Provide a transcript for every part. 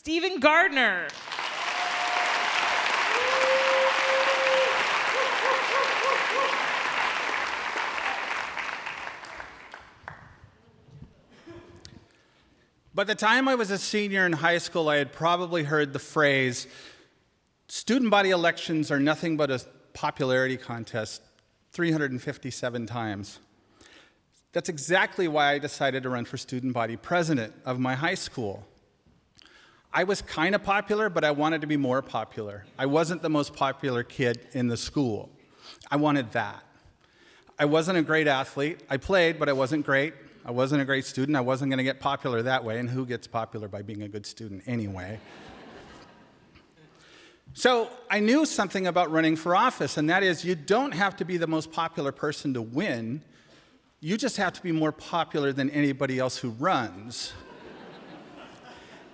Stephen Gardner. By the time I was a senior in high school, I had probably heard the phrase, student body elections are nothing but a popularity contest 357 times. That's exactly why I decided to run for student body president of my high school. I was kind of popular, but I wanted to be more popular. I wasn't the most popular kid in the school. I wanted that. I wasn't a great athlete. I played, but I wasn't great. I wasn't a great student. I wasn't going to get popular that way, and who gets popular by being a good student anyway? So I knew something about running for office, and that is you don't have to be the most popular person to win. You just have to be more popular than anybody else who runs.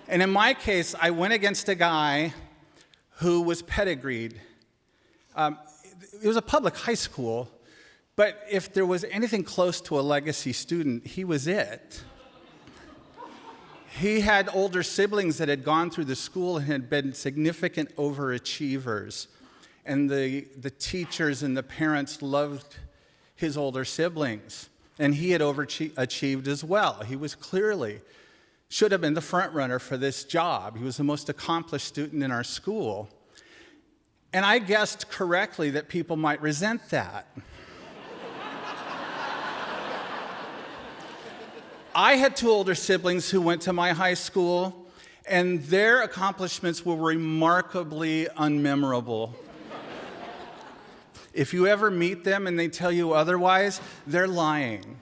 And in my case, I went against a guy who was pedigreed. It was a public high school, but if there was anything close to a legacy student, he was it. He had older siblings that had gone through the school and had been significant overachievers. And the teachers and the parents loved his older siblings. And he had overachieved as well. He was clearly, should have been the front runner for this job. He was the most accomplished student in our school. And I guessed correctly that people might resent that. I had two older siblings who went to my high school, and their accomplishments were remarkably unmemorable. If you ever meet them and they tell you otherwise, they're lying.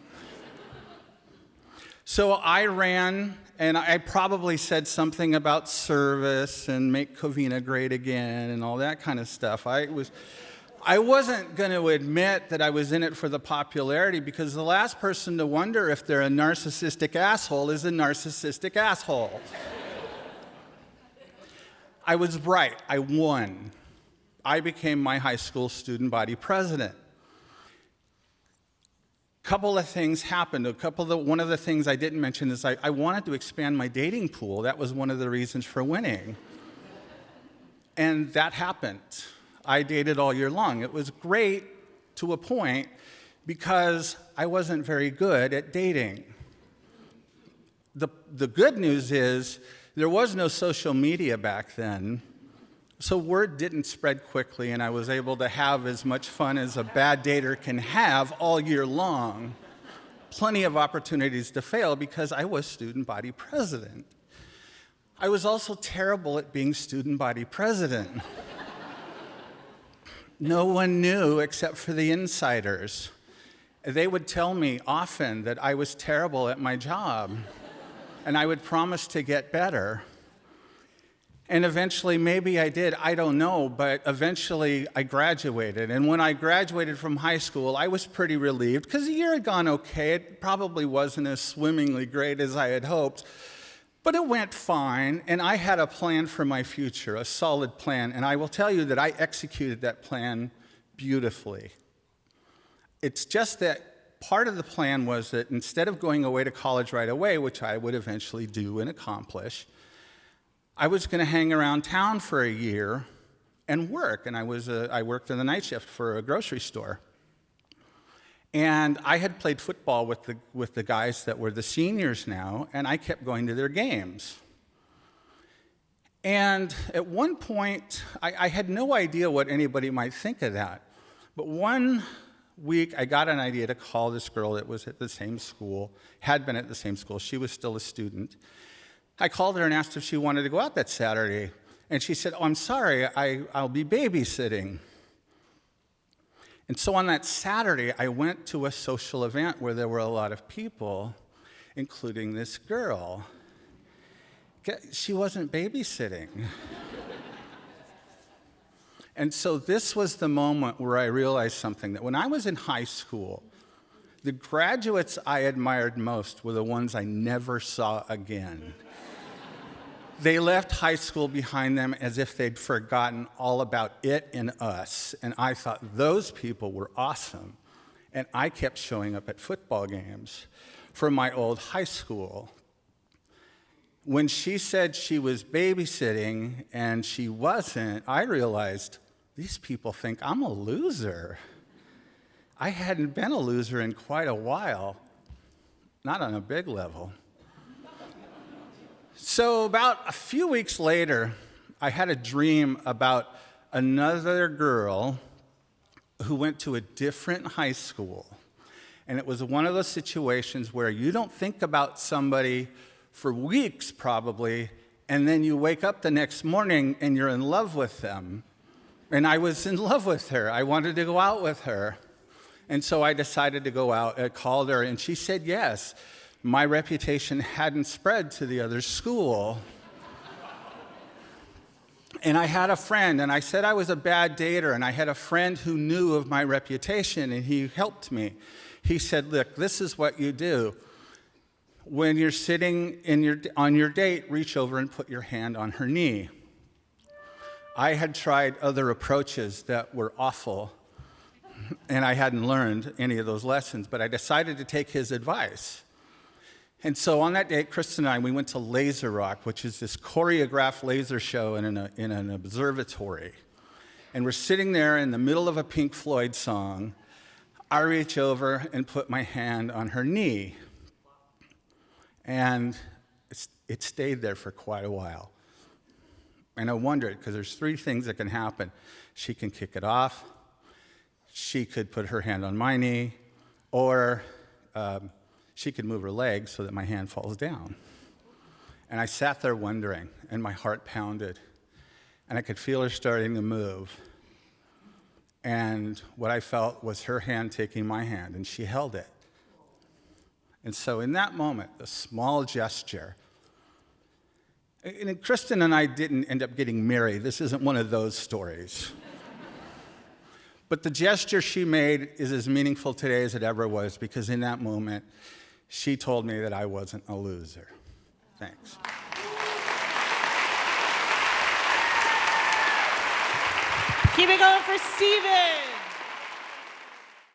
So I ran, and I probably said something about service and make Covina great again and all that kind of stuff. I wasn't going to admit that I was in it for the popularity, because the last person to wonder if they're a narcissistic asshole is a narcissistic asshole. I was right. I won. I became my high school student body president. A couple of things happened. One of the things I didn't mention is I wanted to expand my dating pool. That was one of the reasons for winning. And that happened. I dated all year long. It was great to a point because I wasn't very good at dating. The good news is there was no social media back then, so word didn't spread quickly, and I was able to have as much fun as a bad dater can have all year long. Plenty of opportunities to fail because I was student body president. I was also terrible at being student body president. No one knew except for the insiders. They would tell me often that I was terrible at my job, and I would promise to get better. And eventually, maybe I did, I don't know, but eventually I graduated. And when I graduated from high school, I was pretty relieved, because the year had gone okay. It probably wasn't as swimmingly great as I had hoped, but it went fine, and I had a plan for my future, a solid plan, and I will tell you that I executed that plan beautifully. It's just that part of the plan was that instead of going away to college right away, which I would eventually do and accomplish, I was going to hang around town for a year and work, and I worked in the night shift for a grocery store. And I had played football with the guys that were the seniors now, and I kept going to their games. And at one point, I had no idea what anybody might think of that. But one week, I got an idea to call this girl that was at the same school, had been at the same school. She was still a student. I called her and asked if she wanted to go out that Saturday. And she said, "Oh, I'm sorry, I'll be babysitting." And so on that Saturday, I went to a social event where there were a lot of people, including this girl. She wasn't babysitting. And so this was the moment where I realized something, that when I was in high school, the graduates I admired most were the ones I never saw again. They left high school behind them as if they'd forgotten all about it and us. And I thought those people were awesome. And I kept showing up at football games from my old high school. When she said she was babysitting and she wasn't, I realized these people think I'm a loser. I hadn't been a loser in quite a while, not on a big level. So about a few weeks later, I had a dream about another girl who went to a different high school. And it was one of those situations where you don't think about somebody for weeks probably, and then you wake up the next morning and you're in love with them. And I was in love with her. I wanted to go out with her. And so I decided to go out. I called her, and she said yes. My reputation hadn't spread to the other school. And I had a friend, and I said I was a bad dater, and I had a friend who knew of my reputation, and he helped me. He said, look, this is what you do. When you're sitting on your date, reach over and put your hand on her knee. I had tried other approaches that were awful, and I hadn't learned any of those lessons, but I decided to take his advice. And so on that date, Kristen and I, we went to Laser Rock, which is this choreographed laser show in an observatory. And we're sitting there in the middle of a Pink Floyd song. I reach over and put my hand on her knee. And it stayed there for quite a while. And I wondered, because there's three things that can happen. She can kick it off, she could put her hand on my knee, or she could move her legs so that my hand falls down. And I sat there wondering, and my heart pounded, and I could feel her starting to move. And what I felt was her hand taking my hand, and she held it. And so in that moment, a small gesture, and Kristen and I didn't end up getting married. This isn't one of those stories. But the gesture she made is as meaningful today as it ever was, because in that moment, she told me that I wasn't a loser. Thanks. Keep it going for Steven.